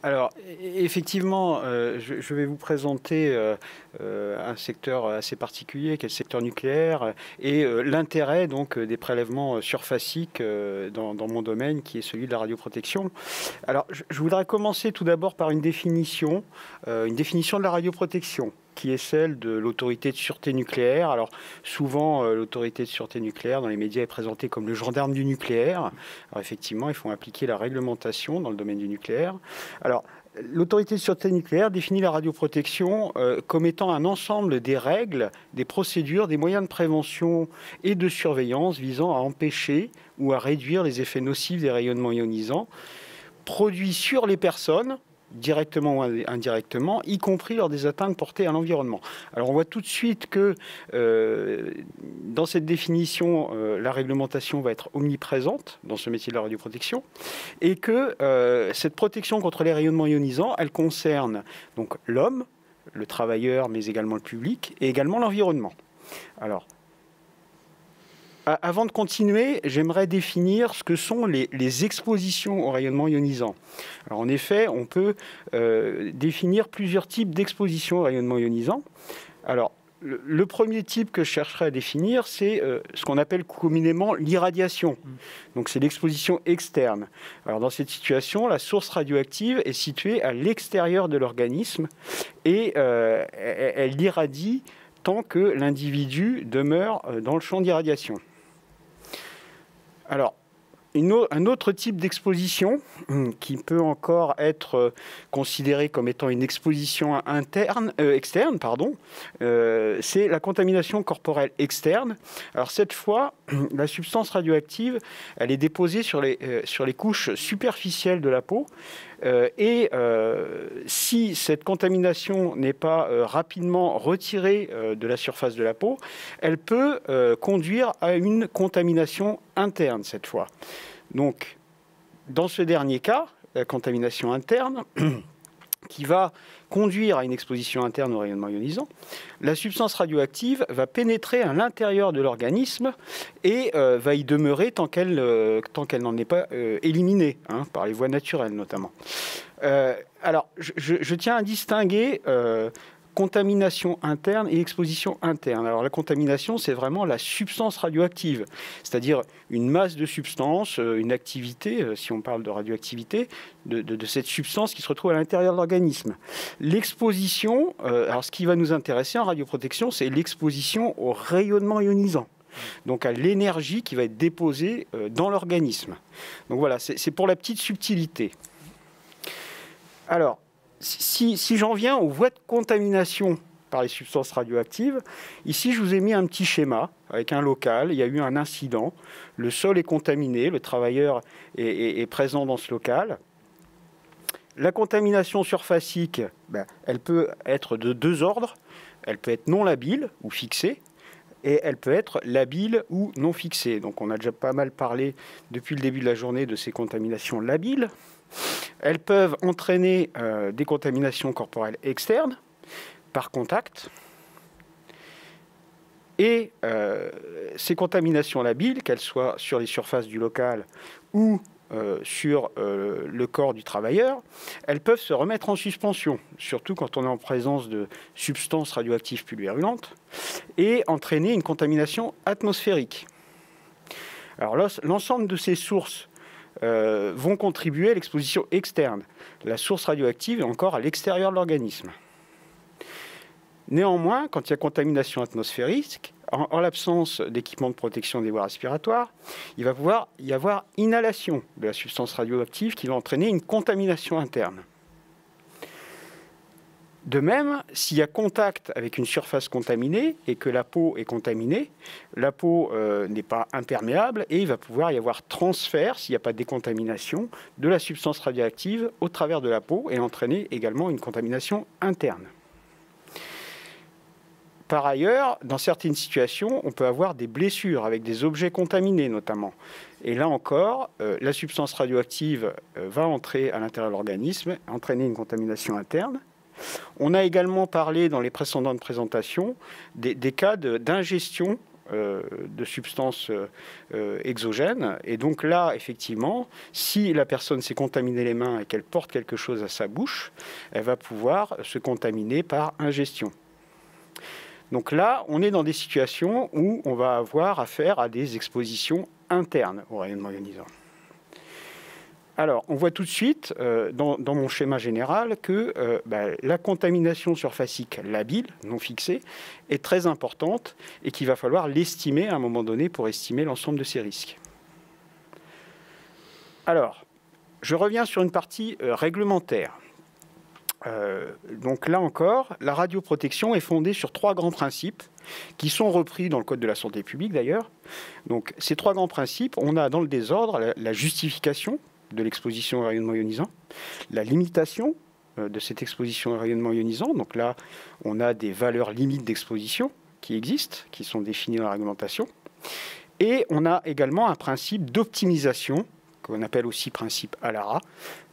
Alors, effectivement, je vais vous présenter un secteur assez particulier, qui est le secteur nucléaire, et l'intérêt donc des prélèvements surfaciques dans mon domaine, qui est celui de la radioprotection. Alors, je voudrais commencer tout d'abord par une définition de la radioprotection, qui est celle de l'autorité de sûreté nucléaire. Alors, souvent, l'autorité de sûreté nucléaire dans les médias est présentée comme le gendarme du nucléaire. Alors, effectivement, ils font appliquer la réglementation dans le domaine du nucléaire. Alors, l'autorité de sûreté nucléaire définit la radioprotection comme étant un ensemble des règles, des procédures, des moyens de prévention et de surveillance visant à empêcher ou à réduire les effets nocifs des rayonnements ionisants produits sur les personnes, directement ou indirectement, y compris lors des atteintes portées à l'environnement. Alors on voit tout de suite que dans cette définition, la réglementation va être omniprésente dans ce métier de la radioprotection, et que cette protection contre les rayonnements ionisants, elle concerne donc l'homme, le travailleur, mais également le public, et également l'environnement. Alors, avant de continuer, j'aimerais définir ce que sont les expositions au rayonnement ionisant. Alors, en effet, on peut définir plusieurs types d'expositions au rayonnement ionisant. Alors, le premier type que je chercherai à définir, c'est ce qu'on appelle communément l'irradiation. Donc, c'est l'exposition externe. Alors, dans cette situation, la source radioactive est située à l'extérieur de l'organisme et elle irradie tant que l'individu demeure dans le champ d'irradiation. Alors, un autre type d'exposition qui peut encore être considéré comme étant une exposition externe, c'est la contamination corporelle externe. Alors cette fois, la substance radioactive, elle est déposée sur les couches superficielles de la peau. Si cette contamination n'est pas rapidement retirée de la surface de la peau, elle peut conduire à une contamination interne cette fois. Donc, dans ce dernier cas, la contamination interne, qui va conduire à une exposition interne au rayonnement ionisant, la substance radioactive va pénétrer à l'intérieur de l'organisme et va y demeurer tant qu'elle n'en est pas éliminée, par les voies naturelles notamment. Alors, je tiens à distinguer contamination interne et exposition interne. Alors la contamination, c'est vraiment la substance radioactive, c'est-à-dire une masse de substance, une activité, si on parle de radioactivité, de cette substance qui se retrouve à l'intérieur de l'organisme. L'exposition, alors ce qui va nous intéresser en radioprotection, c'est l'exposition au rayonnement ionisant, donc à l'énergie qui va être déposée dans l'organisme. Donc voilà, c'est pour la petite subtilité. Alors, si j'en viens aux voies de contamination par les substances radioactives, ici je vous ai mis un petit schéma avec un local, il y a eu un incident, le sol est contaminé, le travailleur est présent dans ce local. La contamination surfacique, elle peut être de deux ordres, elle peut être non labile ou fixée, et elle peut être labile ou non fixée. Donc on a déjà pas mal parlé depuis le début de la journée de ces contaminations labiles. Elles peuvent entraîner des contaminations corporelles externes par contact. Et ces contaminations labiles, qu'elles soient sur les surfaces du local ou sur le corps du travailleur, elles peuvent se remettre en suspension, surtout quand on est en présence de substances radioactives pulvérulentes, et entraîner une contamination atmosphérique. Alors l'ensemble de ces sources vont contribuer à l'exposition externe. La source radioactive est encore à l'extérieur de l'organisme. Néanmoins, quand il y a contamination atmosphérique, en l'absence d'équipement de protection des voies respiratoires, il va pouvoir y avoir inhalation de la substance radioactive qui va entraîner une contamination interne. De même, s'il y a contact avec une surface contaminée et que la peau est contaminée, la peau n'est pas imperméable et il va pouvoir y avoir transfert, s'il n'y a pas de décontamination, de la substance radioactive au travers de la peau et entraîner également une contamination interne. Par ailleurs, dans certaines situations, on peut avoir des blessures avec des objets contaminés notamment. Et là encore, la substance radioactive va entrer à l'intérieur de l'organisme, entraîner une contamination interne. On a également parlé dans les précédentes présentations des cas d'ingestion de substances exogènes. Et donc là, effectivement, si la personne s'est contaminée les mains et qu'elle porte quelque chose à sa bouche, elle va pouvoir se contaminer par ingestion. Donc là, on est dans des situations où on va avoir affaire à des expositions internes au rayonnement ionisant. Alors, on voit tout de suite, dans mon schéma général, que la contamination surfacique labile, non fixée, est très importante et qu'il va falloir l'estimer à un moment donné pour estimer l'ensemble de ces risques. Alors, je reviens sur une partie réglementaire. Donc là encore, la radioprotection est fondée sur 3 grands principes qui sont repris dans le Code de la santé publique d'ailleurs. Donc ces 3 grands principes, on a dans le désordre la justification de l'exposition au rayonnement ionisant, la limitation de cette exposition au rayonnement ionisant. Donc là, on a des valeurs limites d'exposition qui existent, qui sont définies dans la réglementation. Et on a également un principe d'optimisation, qu'on appelle aussi principe ALARA,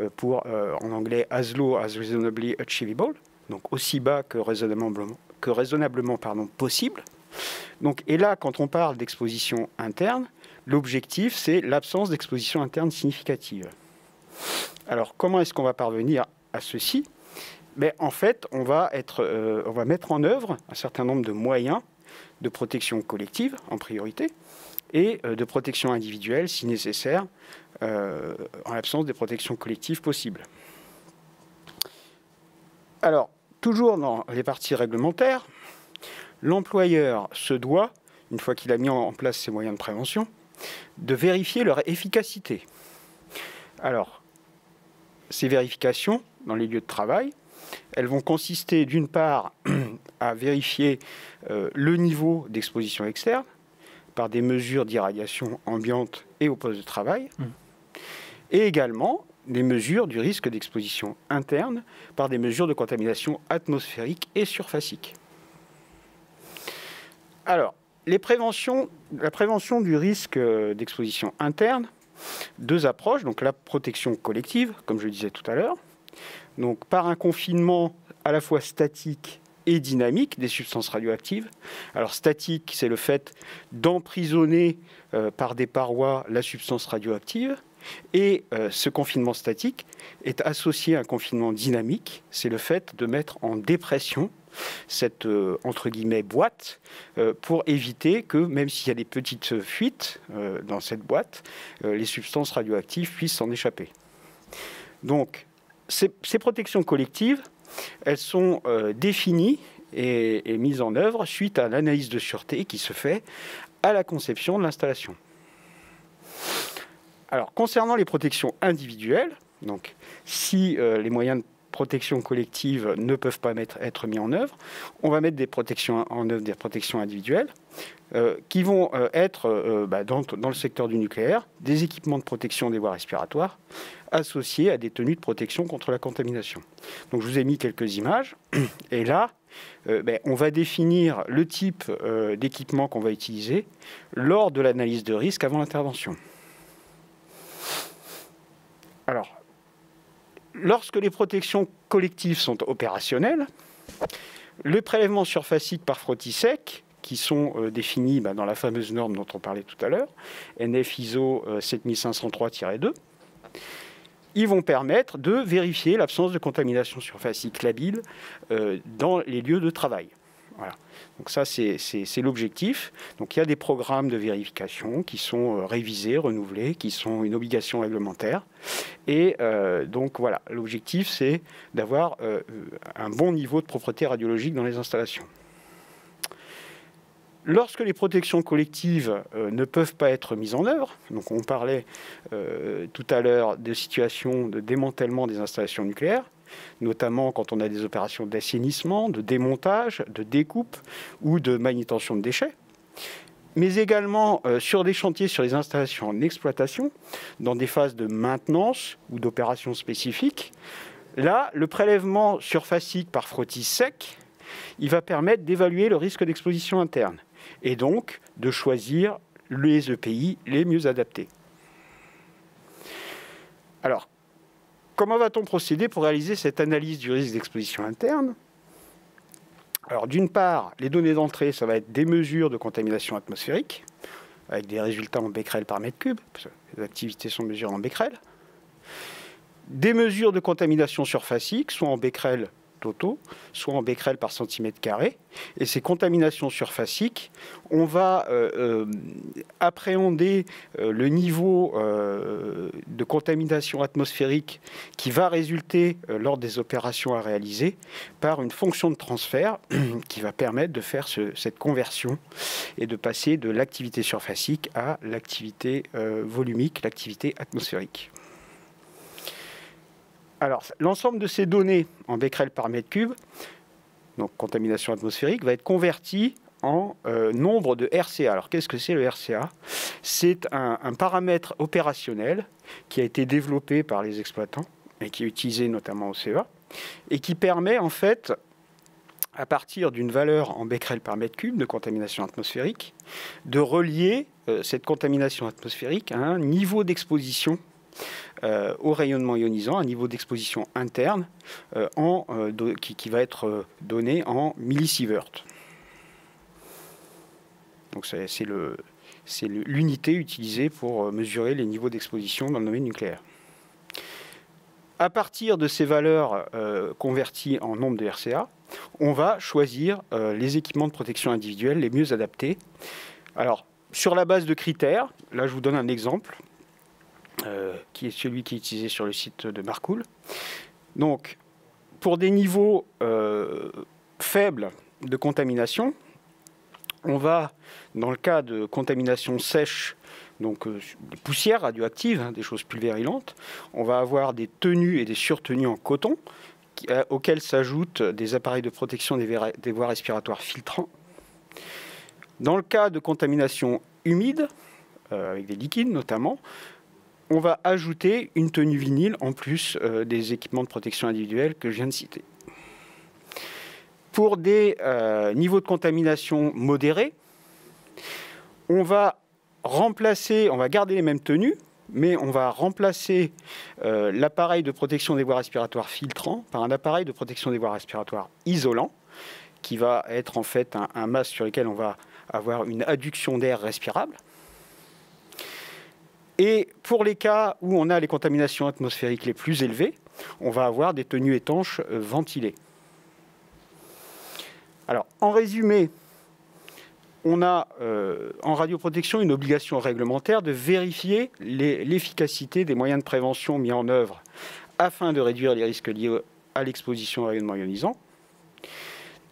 en anglais as low as reasonably achievable, donc aussi bas que raisonnablement possible. Donc, et là, quand on parle d'exposition interne, l'objectif, c'est l'absence d'exposition interne significative. Alors, comment est-ce qu'on va parvenir à ceci ? En fait, on va mettre en œuvre un certain nombre de moyens de protection collective, en priorité, et de protection individuelle, si nécessaire, en l'absence des protections collectives possibles. Alors, toujours dans les parties réglementaires, l'employeur se doit, une fois qu'il a mis en place ces moyens de prévention, de vérifier leur efficacité. Alors, ces vérifications dans les lieux de travail, elles vont consister d'une part à vérifier le niveau d'exposition externe par des mesures d'irradiation ambiante et au poste de travail, et également des mesures du risque d'exposition interne par des mesures de contamination atmosphérique et surfacique. Alors, la prévention du risque d'exposition interne, 2 approches, donc la protection collective, comme je le disais tout à l'heure, donc par un confinement à la fois statique et dynamique des substances radioactives. Alors statique, c'est le fait d'emprisonner par des parois la substance radioactive, et ce confinement statique est associé à un confinement dynamique, c'est le fait de mettre en dépression cette, entre guillemets, boîte, pour éviter que, même s'il y a des petites fuites dans cette boîte, les substances radioactives puissent s'en échapper. Donc, ces protections collectives, elles sont définies et mises en œuvre suite à l'analyse de sûreté qui se fait à la conception de l'installation. Alors, concernant les protections individuelles, donc, si les moyens de protection collective ne peuvent pas être mis en œuvre, on va mettre en œuvre des protections individuelles qui vont être, dans le secteur du nucléaire, des équipements de protection des voies respiratoires associés à des tenues de protection contre la contamination. Donc je vous ai mis quelques images, et là, on va définir le type d'équipement qu'on va utiliser lors de l'analyse de risque avant l'intervention. Alors, lorsque les protections collectives sont opérationnelles, le prélèvement surfacique par frottis sec, qui sont définis dans la fameuse norme dont on parlait tout à l'heure, NF ISO 7503-2, ils vont permettre de vérifier l'absence de contamination surfacique labile dans les lieux de travail. Voilà. Donc ça, c'est l'objectif. Donc il y a des programmes de vérification qui sont révisés, renouvelés, qui sont une obligation réglementaire. Et donc voilà, l'objectif, c'est d'avoir un bon niveau de propreté radiologique dans les installations. Lorsque les protections collectives ne peuvent pas être mises en œuvre, donc on parlait tout à l'heure de situations de démantèlement des installations nucléaires, notamment quand on a des opérations d'assainissement, de démontage, de découpe ou de manutention de déchets, mais également sur des chantiers, sur les installations en exploitation, dans des phases de maintenance ou d'opérations spécifiques. Là, le prélèvement surfacique par frottis sec, il va permettre d'évaluer le risque d'exposition interne et donc de choisir les EPI les mieux adaptés. Alors, comment va-t-on procéder pour réaliser cette analyse du risque d'exposition interne ? Alors d'une part, les données d'entrée, ça va être des mesures de contamination atmosphérique, avec des résultats en becquerel par mètre cube, parce que les activités sont mesurées en becquerel. Des mesures de contamination surfacique, soit en becquerel totaux, soit en becquerel par centimètre carré. Et ces contaminations surfaciques, on va appréhender le niveau de contamination atmosphérique qui va résulter lors des opérations à réaliser par une fonction de transfert qui va permettre de faire cette conversion et de passer de l'activité surfacique à l'activité volumique, l'activité atmosphérique. Alors, l'ensemble de ces données en becquerel par mètre cube, donc contamination atmosphérique, va être converti en nombre de RCA. Alors, qu'est-ce que c'est le RCA? C'est un paramètre opérationnel qui a été développé par les exploitants et qui est utilisé notamment au CEA et qui permet en fait, à partir d'une valeur en becquerel par mètre cube de contamination atmosphérique, de relier cette contamination atmosphérique à un niveau d'exposition au rayonnement ionisant, un niveau d'exposition interne qui va être donné en millisieverts. Donc c'est l'unité utilisée pour mesurer les niveaux d'exposition dans le domaine nucléaire. À partir de ces valeurs converties en nombre de RCA, on va choisir les équipements de protection individuelle les mieux adaptés. Alors, sur la base de critères, là je vous donne un exemple, qui est celui qui est utilisé sur le site de Marcoule. Donc, pour des niveaux faibles de contamination, on va, dans le cas de contamination sèche, donc des poussières radioactives, des choses pulvérulantes, on va avoir des tenues et des surtenues en coton, auxquelles s'ajoutent des appareils de protection des voies respiratoires filtrants. Dans le cas de contamination humide, avec des liquides notamment, on va ajouter une tenue vinyle en plus des équipements de protection individuelle que je viens de citer. Pour des niveaux de contamination modérés, on va garder les mêmes tenues, mais on va remplacer l'appareil de protection des voies respiratoires filtrant par un appareil de protection des voies respiratoires isolant, qui va être en fait un masque sur lequel on va avoir une adduction d'air respirable. Et pour les cas où on a les contaminations atmosphériques les plus élevées, on va avoir des tenues étanches ventilées. Alors, en résumé, on a en radioprotection une obligation réglementaire de vérifier l'efficacité des moyens de prévention mis en œuvre afin de réduire les risques liés à l'exposition au rayonnement ionisant.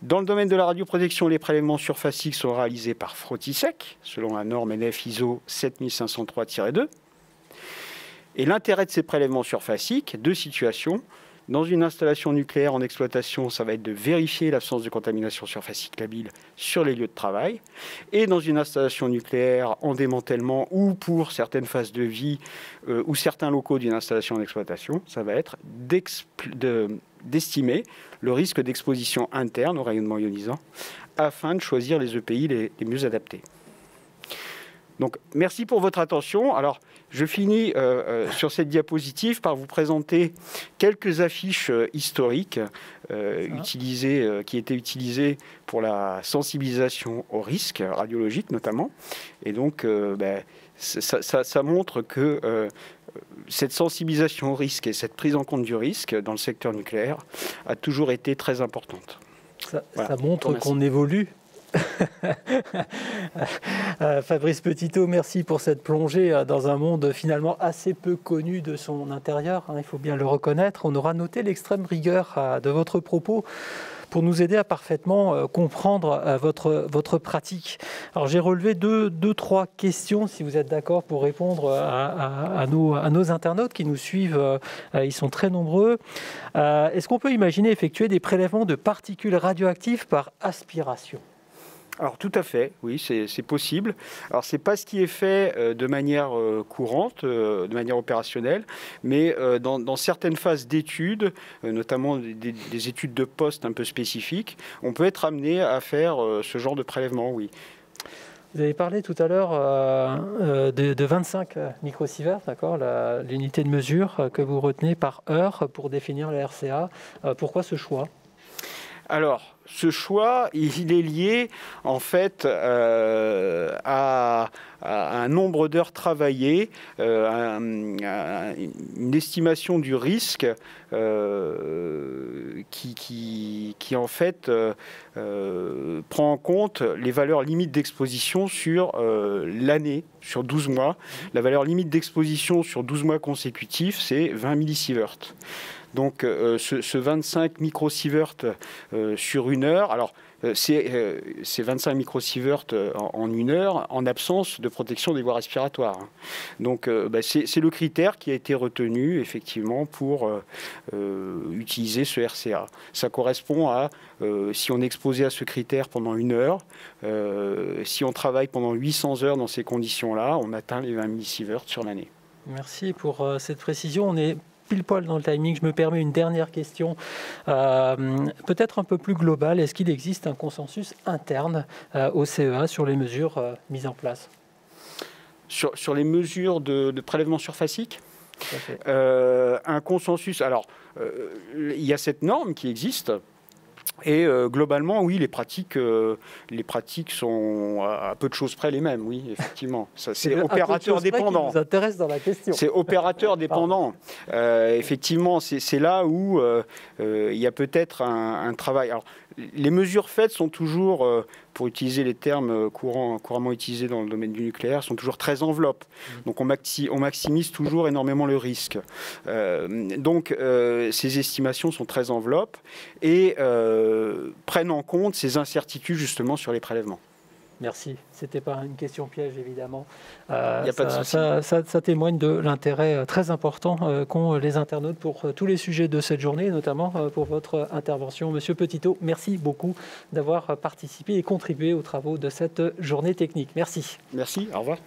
Dans le domaine de la radioprotection, les prélèvements surfaciques sont réalisés par frottisec, selon la norme NF ISO 7503-2. Et l'intérêt de ces prélèvements surfaciques, deux situations. Dans une installation nucléaire en exploitation, ça va être de vérifier l'absence de contamination surfacique labile sur les lieux de travail. Et dans une installation nucléaire en démantèlement ou pour certaines phases de vie ou certains locaux d'une installation en exploitation, ça va être d'estimer le risque d'exposition interne au rayonnement ionisant afin de choisir les EPI les mieux adaptés. Donc, merci pour votre attention. Alors, je finis sur cette diapositive par vous présenter quelques affiches historiques qui étaient utilisées pour la sensibilisation aux risques radiologiques notamment. Et donc, ça montre que cette sensibilisation au risque et cette prise en compte du risque dans le secteur nucléaire a toujours été très importante. Ça montre qu'on évolue. Fabrice Petitot, merci pour cette plongée dans un monde finalement assez peu connu de son intérieur, il faut bien le reconnaître. On aura noté l'extrême rigueur de votre propos pour nous aider à parfaitement comprendre votre pratique. Alors j'ai relevé trois questions, si vous êtes d'accord, pour répondre à nos internautes qui nous suivent. Ils sont très nombreux. Est-ce qu'on peut imaginer effectuer des prélèvements de particules radioactives par aspiration ? Alors tout à fait, oui, c'est possible. Alors c'est pas ce qui est fait de manière courante, de manière opérationnelle, mais dans certaines phases d'études, notamment des études de poste un peu spécifiques, on peut être amené à faire ce genre de prélèvement, oui. Vous avez parlé tout à l'heure de 25 microsieverts, d'accord, l'unité de mesure que vous retenez par heure pour définir le RCA. Pourquoi ce choix ? Alors, ce choix, il est lié en fait à un nombre d'heures travaillées, à une estimation du risque qui en fait prend en compte les valeurs limites d'exposition sur l'année, sur 12 mois. La valeur limite d'exposition sur 12 mois consécutifs, c'est 20 millisieverts. Donc ce 25 microsieverts sur une heure, alors c'est 25 microsieverts en une heure en absence de protection des voies respiratoires. Donc c'est le critère qui a été retenu effectivement pour utiliser ce RCA. Ça correspond à, si on est exposé à ce critère pendant une heure, si on travaille pendant 800 heures dans ces conditions-là, on atteint les 20 millisieverts sur l'année. Merci pour cette précision. On est pile poil dans le timing. Je me permets une dernière question, peut-être un peu plus globale. Est-ce qu'il existe un consensus interne au CEA sur les mesures mises en place ? Sur les mesures de prélèvement surfacique ? Tout à fait. Un consensus. Alors, il y a cette norme qui existe. Et globalement, oui, les pratiques sont à peu de choses près les mêmes, oui, effectivement. C'est opérateur dépendant. Qui nous intéresse dans la question. C'est opérateur dépendant. Effectivement, c'est là où il y a peut-être un travail. Alors, les mesures faites sont toujours, pour utiliser les termes couramment utilisés dans le domaine du nucléaire, sont toujours très enveloppes. Donc on maximise toujours énormément le risque. Donc ces estimations sont très enveloppes et prennent en compte ces incertitudes justement sur les prélèvements. Merci. Ce n'était pas une question piège, évidemment. Il n'y a pas de souci. Ça témoigne de l'intérêt très important qu'ont les internautes pour tous les sujets de cette journée, notamment pour votre intervention. Monsieur Petitot, merci beaucoup d'avoir participé et contribué aux travaux de cette journée technique. Merci. Merci, au revoir.